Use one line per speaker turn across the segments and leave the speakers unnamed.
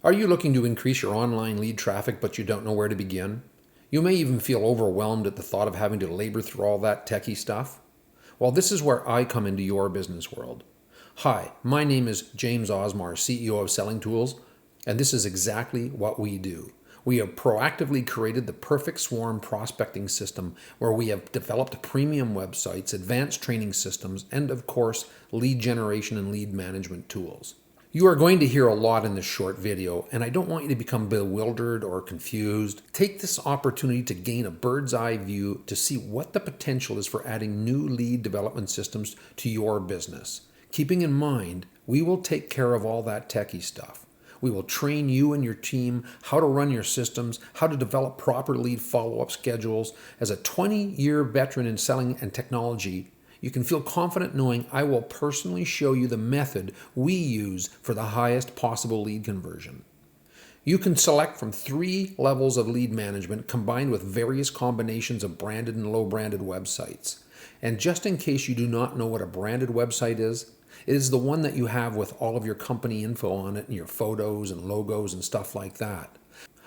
Are you looking to increase your online lead traffic but you don't know where to begin? You may even feel overwhelmed at the thought of having to labor through all that techie stuff. Well, this is where I come into your business world. Hi, my name is James Osmar, CEO of SellingToolz, and this is exactly what we do. We have proactively created the perfect swarm prospecting system where we have developed premium websites, advanced training systems, and of course, lead generation and lead management tools. You are going to hear a lot in this short video, and I don't want you to become bewildered or confused. Take this opportunity to gain a bird's eye view to see what the potential is for adding new lead development systems to your business. Keeping in mind, we will take care of all that techie stuff. We will train you and your team how to run your systems, how to develop proper lead follow-up schedules. As a 20-year veteran in selling and technology, you can feel confident knowing I will personally show you the method we use for the highest possible lead conversion. You can select from 3 levels of lead management combined with various combinations of branded and low branded websites. And just in case you do not know what a branded website is, it is the one that you have with all of your company info on it and your photos and logos and stuff like that.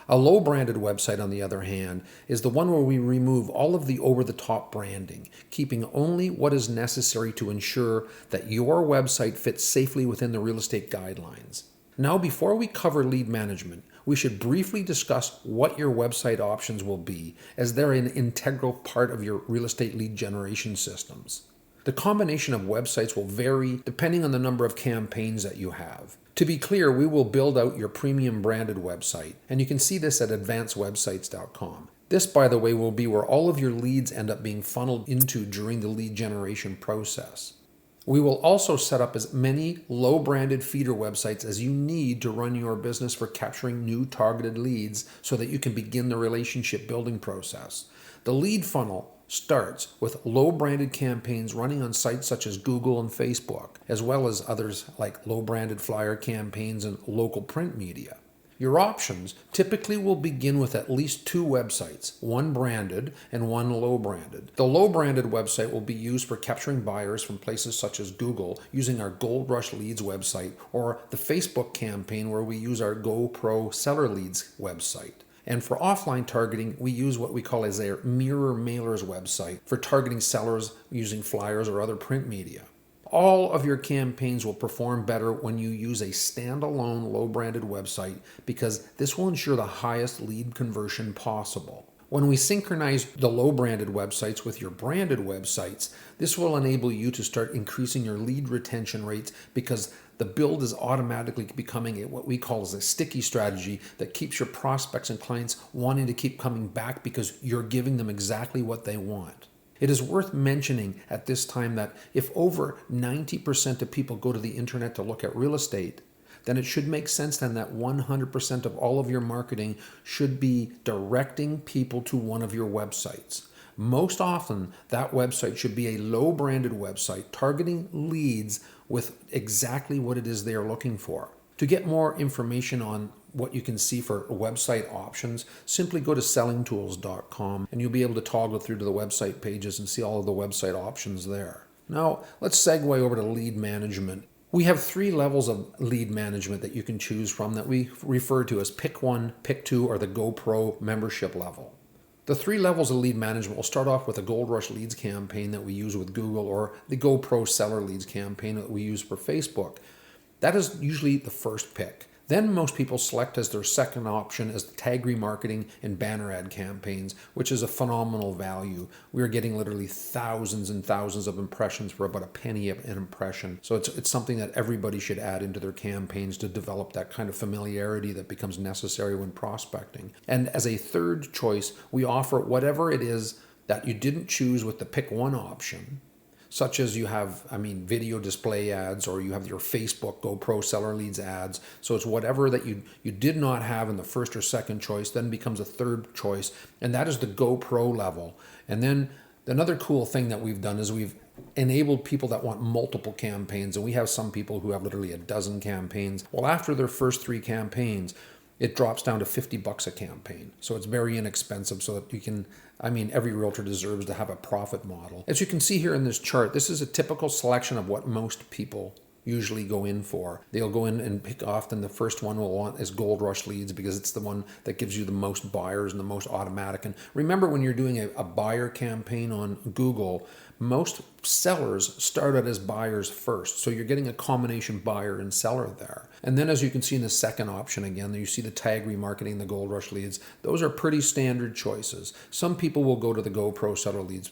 A low branded website, on the other hand, is the one where we remove all of the over-the-top branding, keeping only what is necessary to ensure that your website fits safely within the real estate guidelines. Now, before we cover lead management, we should briefly discuss what your website options will be, as they're an integral part of your real estate lead generation systems. The combination of websites will vary depending on the number of campaigns that you have. To be clear, we will build out your premium branded website, and you can see this at advancedwebsites.com. This, by the way, will be where all of your leads end up being funneled into during the lead generation process. We will also set up as many low branded feeder websites as you need to run your business for capturing new targeted leads so that you can begin the relationship building process. The lead funnel starts with low branded campaigns running on sites such as Google and Facebook, as well as others like low branded flyer campaigns and local print media. Your options typically will begin with at least 2 websites, one branded and one low branded. The low branded website will be used for capturing buyers from places such as Google using our Gold Rush Leads website, or the Facebook campaign where we use our GoPro Seller Leads website. And for offline targeting, we use what we call as a mirror mailers website for targeting sellers using flyers or other print media. All of your campaigns will perform better when you use a standalone low-branded website because this will ensure the highest lead conversion possible. When we synchronize the low-branded websites with your branded websites, this will enable you to start increasing your lead retention rates because the build is automatically becoming what we call as a sticky strategy that keeps your prospects and clients wanting to keep coming back because you're giving them exactly what they want. It is worth mentioning at this time that if over 90% of people go to the internet to look at real estate, then it should make sense then that 100% of all of your marketing should be directing people to one of your websites. Most often, that website should be a low branded website targeting leads with exactly what it is they are looking for. To get more information on what you can see for website options, simply go to SellingToolz.com and you'll be able to toggle through to the website pages and see all of the website options there. Now, let's segue over to lead management. We have 3 levels of lead management that you can choose from that we refer to as Pick 1, Pick 2, or the GoPro membership level. The 3 levels of lead management will start off with a Gold Rush Leads campaign that we use with Google, or the GoPro Seller Leads campaign that we use for Facebook. That is usually the first pick. Then most people select as their second option as the tag remarketing and banner ad campaigns, which is a phenomenal value. We are getting literally thousands and thousands of impressions for about a penny an impression. So it's something that everybody should add into their campaigns to develop that kind of familiarity that becomes necessary when prospecting. And as a third choice, we offer whatever it is that you didn't choose with the pick 1 option, such as you have, video display ads, or you have your Facebook GoPro Seller Leads ads. So it's whatever that you did not have in the first or second choice, then becomes a third choice, and that is the GoPro level. And then another cool thing that we've done is we've enabled people that want multiple campaigns, and we have some people who have literally a dozen campaigns. Well, after their first 3 campaigns, it drops down to $50 a campaign. So it's very inexpensive so that you can, every realtor deserves to have a profit model. As you can see here in this chart, this is a typical selection of what most people usually go in for. They'll go in and pick, often the first one we'll want is Gold Rush leads, because it's the one that gives you the most buyers and the most automatic. And remember, when you're doing a buyer campaign on Google, most sellers start out as buyers first. So you're getting a combination buyer and seller there. And then, as you can see in the second option, again, you see the tag remarketing, the Gold Rush leads. Those are pretty standard choices. Some people will go to the GoPro seller leads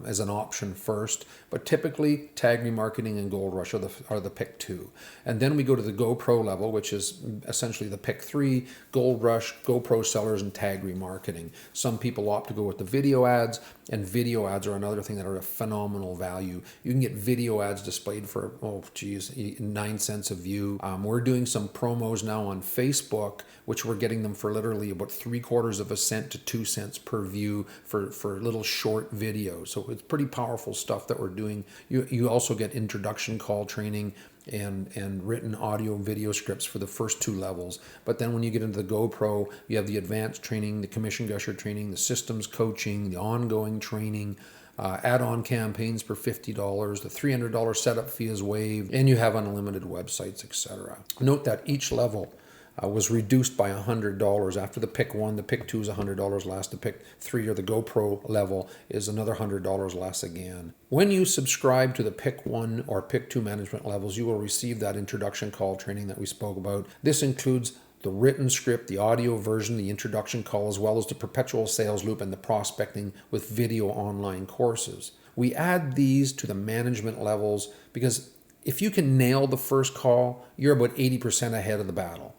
as an option first, but typically tag remarketing and Gold Rush are the pick two. And then we go to the GoPro level, which is essentially the pick three: Gold Rush, GoPro sellers, and tag remarketing. Some people opt to go with the video ads, and video ads are another thing that are a phenomenal value. You can get video ads displayed for, 9 cents a view. We're doing some promos now on Facebook, which we're getting them for literally about 3/4 of a cent to 2 cents per view for little short videos. So it's pretty powerful stuff that we're doing. You also get introduction call training and written audio video scripts for the first two levels. But then when you get into the GoPro, you have the advanced training, the commission gusher training, the systems coaching, the ongoing training, add-on campaigns for $50, the $300 setup fee is waived, and you have unlimited websites, etc. Note that each level was reduced by $100. After the pick one, the pick two is $100 less. The pick three, or the GoPro level, is another $100 less again. When you subscribe to the pick one or pick two management levels, you will receive that introduction call training that we spoke about. This includes the written script, the audio version, the introduction call, as well as the perpetual sales loop and the prospecting with video online courses. We add these to the management levels because if you can nail the first call, you're about 80% ahead of the battle.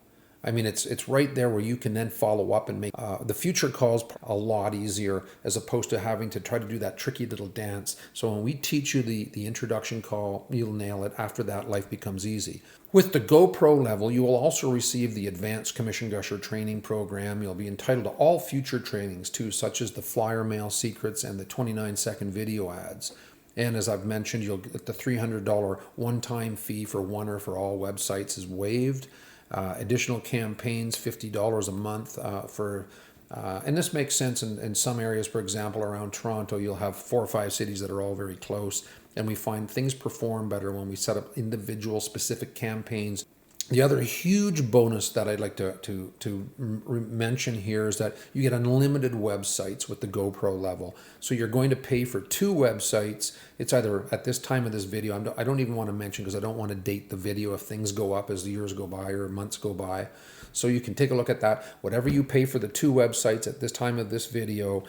I mean, it's right there where you can then follow up and make the future calls a lot easier, as opposed to having to try to do that tricky little dance. So when we teach you the introduction call, you'll nail it. After that, life becomes easy. With the GoPro level, you will also receive the Advanced Commission Gusher training program. You'll be entitled to all future trainings too, such as the flyer mail secrets and the 29-second video ads. And as I've mentioned, you'll get the $300 one-time fee for one or for all websites is waived. Additional campaigns, $50 a month and this makes sense in some areas. For example, around Toronto, you'll have 4 or 5 cities that are all very close, and we find things perform better when we set up individual specific campaigns. The other huge bonus that I'd like to mention here is that you get unlimited websites with the GoPro level. So you're going to pay for 2 websites. It's either at this time of this video, I don't even want to mention because I don't want to date the video if things go up as the years go by or months go by. So you can take a look at that. Whatever you pay for the 2 websites at this time of this video,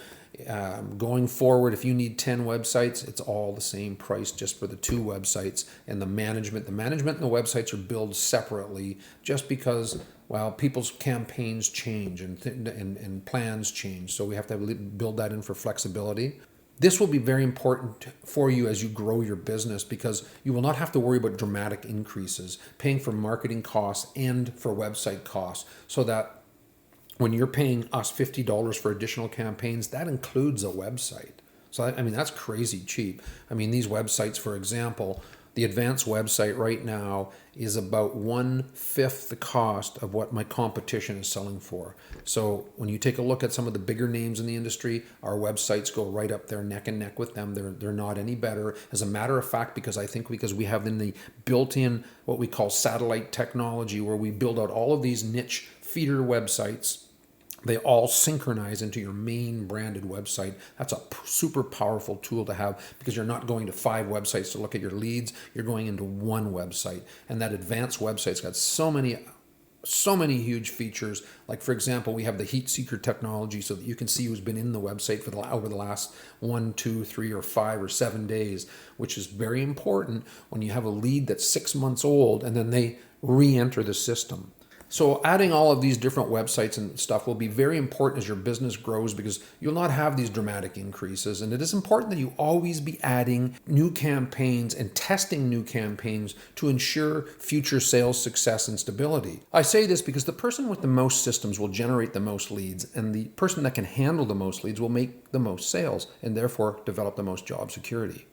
going forward, if you need 10 websites, it's all the same price just for the 2 websites. And the management and the websites are billed separately, just because, well, people's campaigns change and plans change. So we have to build that in for flexibility. This will be very important for you as you grow your business, because you will not have to worry about dramatic increases, paying for marketing costs and for website costs, so that when you're paying us $50 for additional campaigns, that includes a website. So, I mean, that's crazy cheap. I mean, these websites, for example, the advanced website right now is about 1/5 the cost of what my competition is selling for. So when you take a look at some of the bigger names in the industry, our websites go right up there neck and neck with them. They're not any better. As a matter of fact, because we have in the built-in what we call satellite technology, where we build out all of these niche feeder websites. They all synchronize into your main branded website. That's a super powerful tool to have, because you're not going to 5 websites to look at your leads. You're going into one website. And that advanced website's got so many huge features. Like, for example, we have the heat seeker technology, so that you can see who's been in the website for over the last 1, 2, 3, or 5 or 7 days, which is very important when you have a lead that's 6 months old and then they re-enter the system. So adding all of these different websites and stuff will be very important as your business grows, because you'll not have these dramatic increases. And it is important that you always be adding new campaigns and testing new campaigns to ensure future sales success and stability. I say this because the person with the most systems will generate the most leads, and the person that can handle the most leads will make the most sales and therefore develop the most job security.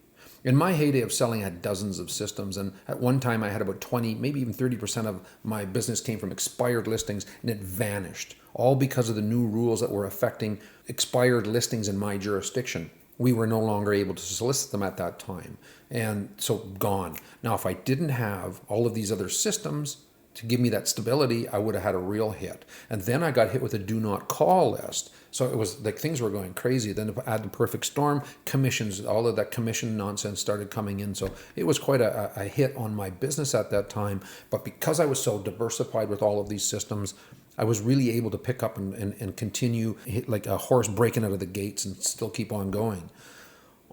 In my heyday of selling, I had dozens of systems, and at one time I had about 20, maybe even 30% of my business came from expired listings, and it vanished, all because of the new rules that were affecting expired listings in my jurisdiction. we were no longer able to solicit them at that time. And so gone. Now, if I didn't have all of these other systems to give me that stability, I would have had a real hit. And then I got hit with a do not call list. So it was like things were going crazy. Then to add the perfect storm, commissions, all of that commission nonsense started coming in. So it was quite a hit on my business at that time. But because I was so diversified with all of these systems, I was really able to pick up and continue like a horse breaking out of the gates and still keep on going.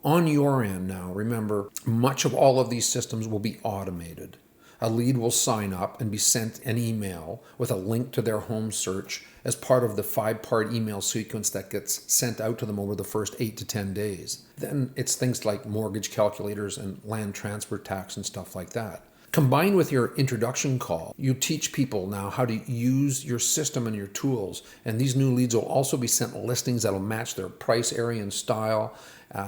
On your end now, remember, much of all of these systems will be automated. A lead will sign up and be sent an email with a link to their home search as part of the 5-part email sequence that gets sent out to them over the first 8 to 10 days. Then it's things like mortgage calculators and land transfer tax and stuff like that. Combined with your introduction call, you teach people now how to use your system and your tools. And these new leads will also be sent listings that will match their price, area, and style.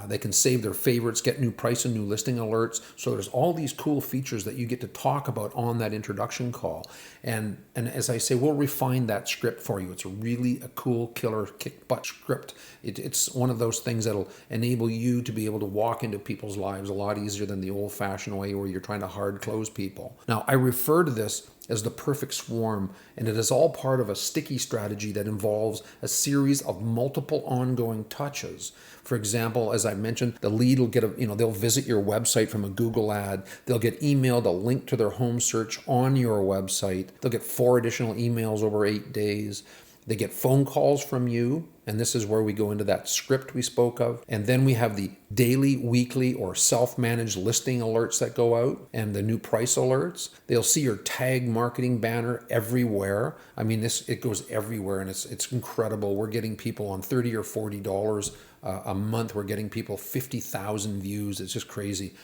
They can save their favorites, get new price and new listing alerts. So there's all these cool features that you get to talk about on that introduction call. And as I say, we'll refine that script for you. It's really a cool, killer, kick-butt script. It's one of those things that'll enable you to be able to walk into people's lives a lot easier than the old-fashioned way where you're trying to hard close people. Now, I refer to this as the perfect swarm, and it is all part of a sticky strategy that involves a series of multiple ongoing touches. For example, as I mentioned, the lead will get they'll visit your website from a Google ad. They'll get emailed a link to their home search on your website. They'll get 4 additional emails over 8 days. They get phone calls from you, and this is where we go into that script we spoke of. And then we have the daily, weekly, or self-managed listing alerts that go out and the new price alerts. They'll see your tag marketing banner everywhere. I mean, it goes everywhere, and it's incredible. We're getting people on $30 or $40 a month. We're getting people 50,000 views. It's just crazy.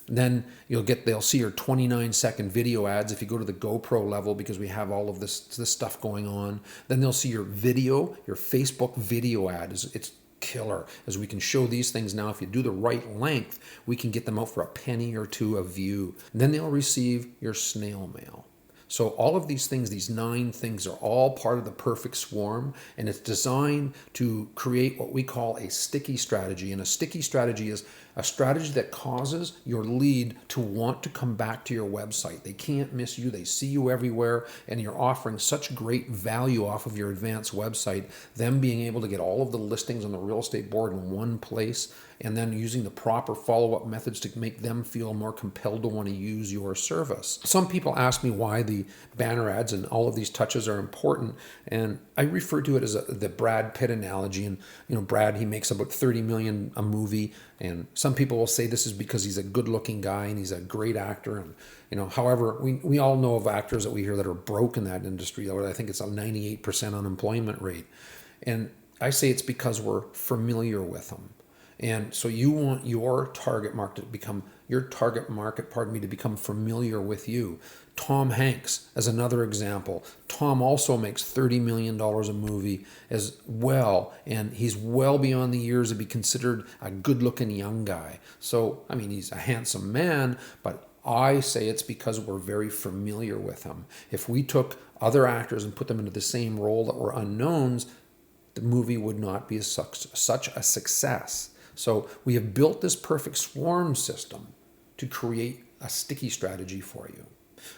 Then they'll see your 29-second video ads if you go to the GoPro level, because we have all of this stuff going on. Then they'll see your video, your Facebook video ad. It's killer, as we can show these things now. If you do the right length, we can get them out for a penny or two a view. And then they'll receive your snail mail. So all of these things, these 9 things, are all part of the perfect swarm, and it's designed to create what we call a sticky strategy. And a sticky strategy is a strategy that causes your lead to want to come back to your website. They can't miss you. They see you everywhere, and you're offering such great value off of your advanced website. Them being able to get all of the listings on the real estate board in one place, and then using the proper follow-up methods to make them feel more compelled to want to use your service. Some people ask me why the banner ads and all of these touches are important, and I refer to it as the Brad Pitt analogy. And Brad, he makes about $30 million a movie, and some people will say this is because he's a good-looking guy and he's a great actor. And however, we all know of actors that we hear that are broke in that industry. I think it's a 98% unemployment rate, and I say it's because we're familiar with them. And so you want your target market to become familiar with you. Tom Hanks, as another example. Tom also makes $30 million a movie as well, and he's well beyond the years to be considered a good-looking young guy. So, I mean, he's a handsome man, but I say it's because we're very familiar with him. If we took other actors and put them into the same role that were unknowns, the movie would not be such a success. So we have built this perfect swarm system to create a sticky strategy for you.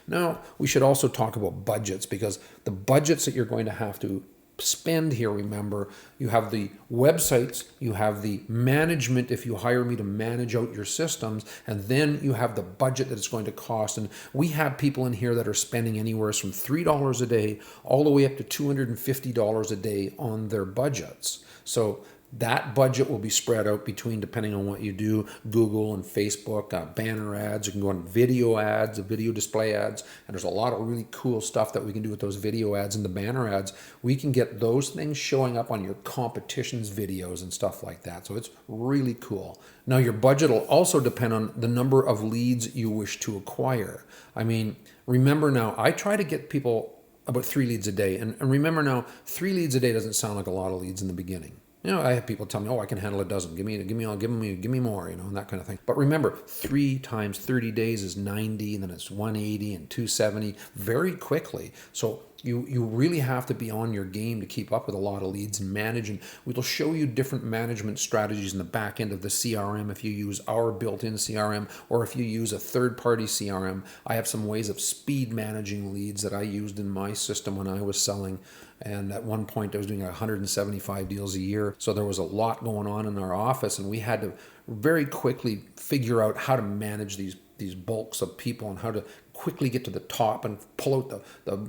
Now, we should also talk about budgets, because the budgets that you're going to have to spend here, remember, you have the websites, you have the management if you hire me to manage out your systems, and then you have the budget that it's going to cost. And we have people in here that are spending anywhere from $3 a day all the way up to $250 a day on their budgets. So that budget will be spread out between, depending on what you do, Google and Facebook, banner ads. You can go on video ads, video display ads, and there's a lot of really cool stuff that we can do with those video ads and the banner ads. We can get those things showing up on your competition's videos and stuff like that. So it's really cool. Now, your budget will also depend on the number of leads you wish to acquire. I mean, remember now, I try to get people about 3 leads a day. And remember now, 3 leads a day doesn't sound like a lot of leads in the beginning. I have people tell me, "Oh, I can handle a dozen. Give me more," and that kind of thing. But remember, 3 times 30 days is 90, and then it's 180 and 270 very quickly. So You really have to be on your game to keep up with a lot of leads and manage. And we'll show you different management strategies in the back end of the CRM if you use our built-in CRM or if you use a third-party CRM. I have some ways of speed managing leads that I used in my system when I was selling. And at one point I was doing 175 deals a year. So there was a lot going on in our office, and we had to very quickly figure out how to manage these bulks of people and how to quickly get to the top and pull out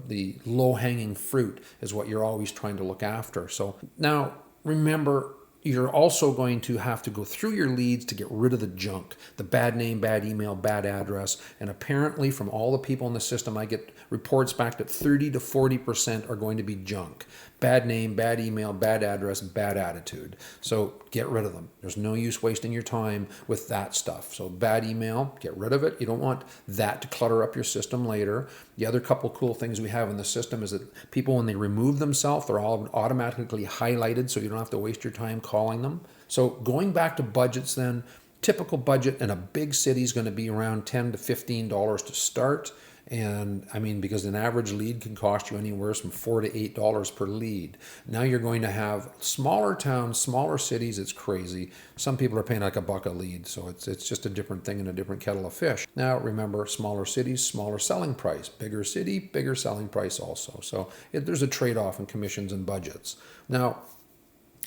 the low-hanging fruit is what you're always trying to look after. So now remember, you're also going to have to go through your leads to get rid of the junk, the bad name, bad email, bad address. And apparently from all the people in the system, I get reports back that 30 to 40% are going to be junk. Bad name, bad email, bad address, bad attitude. So get rid of them. There's no use wasting your time with that stuff. So bad email, get rid of it. You don't want that to clutter up your system later. The other couple cool things we have in the system is that people, when they remove themselves, they're all automatically highlighted, so you don't have to waste your time calling them. So going back to budgets then, typical budget in a big city is going to be around $10 to $15 to start. And I mean, because an average lead can cost you anywhere from $4 to $8 per lead. Now you're going to have smaller towns, smaller cities. It's crazy. Some people are paying like $1 a lead. So it's just a different thing and a different kettle of fish. Now remember, smaller cities, smaller selling price. Bigger city, bigger selling price also. So there's a trade-off in commissions and budgets. Now,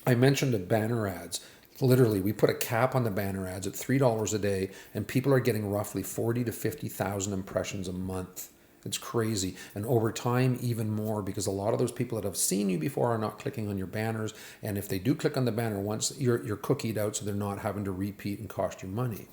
I mentioned the banner ads. Literally, we put a cap on the banner ads at $3 a day, and people are getting roughly 40 to 50,000 impressions a month. It's crazy. And over time, even more, because a lot of those people that have seen you before are not clicking on your banners. And if they do click on the banner once, you're cookied out, so they're not having to repeat and cost you money.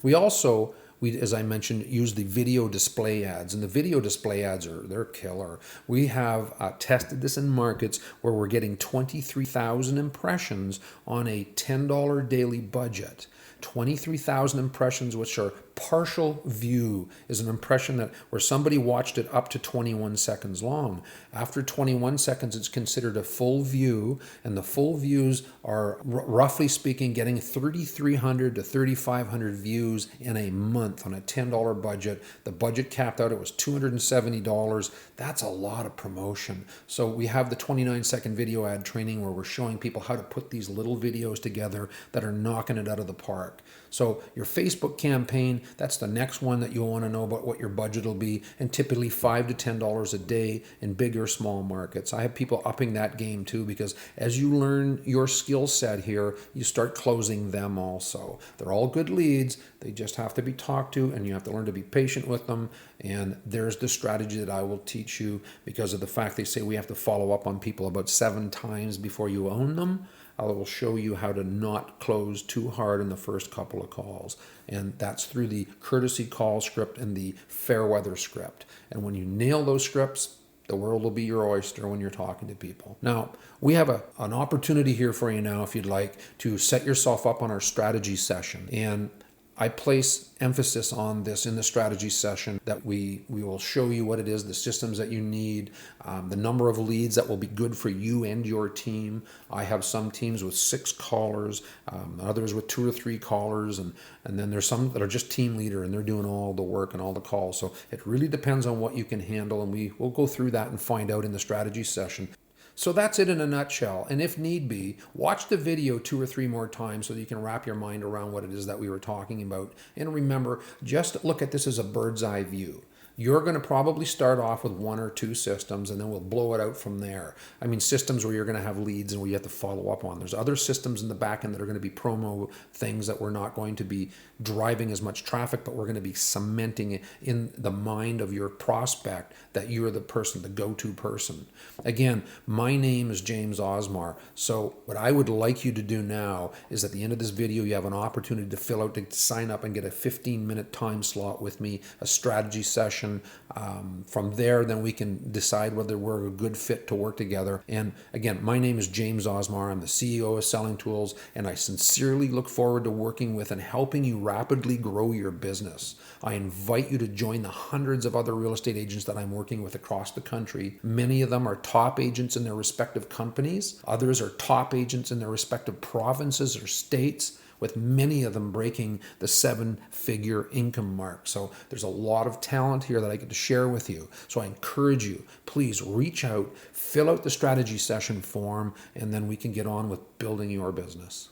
We also, as I mentioned, use the video display ads, and the video display ads they're killer. We have tested this in markets where we're getting 23,000 impressions on a $10 daily budget. 23,000 impressions, which are partial view, is an impression that where somebody watched it up to 21 seconds long. After 21 seconds, it's considered a full view, and the full views are, roughly speaking, getting 3,300 to 3,500 views in a month on a $10 budget. The budget capped out, it was $270. That's a lot of promotion. So we have the 29-second video ad training where we're showing people how to put these little videos together that are knocking it out of the park. So your Facebook campaign, that's the next one that you'll want to know about what your budget will be, and typically $5 to $10 a day in big or small markets. I have people upping that game too, because as you learn your skill set here, you start closing them also. They're all good leads. They just have to be talked to, and you have to learn to be patient with them. And there's the strategy that I will teach you because of the fact they say we have to follow up on people about 7 times before you own them. I will show you how to not close too hard in the first couple of calls. And that's through the courtesy call script and the fair weather script. And when you nail those scripts, the world will be your oyster when you're talking to people. Now, we have an opportunity here for you now, if you'd like, to set yourself up on our strategy session. And I place emphasis on this in the strategy session, that we will show you what it is, the systems that you need, the number of leads that will be good for you and your team. I have some teams with 6 callers, others with 2 or 3 callers, and then there's some that are just team leader and they're doing all the work and all the calls. So it really depends on what you can handle, and we'll go through that and find out in the strategy session. So that's it in a nutshell. And if need be, watch the video 2 or 3 more times so that you can wrap your mind around what it is that we were talking about. And remember, just look at this as a bird's eye view. You're going to probably start off with 1 or 2 systems, and then we'll blow it out from there. I mean, systems where you're going to have leads and where you have to follow up on. There's other systems in the back end that are going to be promo things that we're not going to be driving as much traffic, but we're going to be cementing it in the mind of your prospect that you're the person, the go-to person. Again, my name is James Osmar. So what I would like you to do now is at the end of this video, you have an opportunity to fill out, to sign up and get a 15-minute time slot with me, a strategy session. From there, then we can decide whether we're a good fit to work together. And again, my name is James Osmar. I'm the CEO of SellingToolz, and I sincerely look forward to working with and helping you rapidly grow your business. I invite you to join the hundreds of other real estate agents that I'm working with across the country. Many of them are top agents in their respective companies. Others are top agents in their respective provinces or states. with many of them breaking the 7-figure income mark. So there's a lot of talent here that I get to share with you. So I encourage you, please reach out, fill out the strategy session form, and then we can get on with building your business.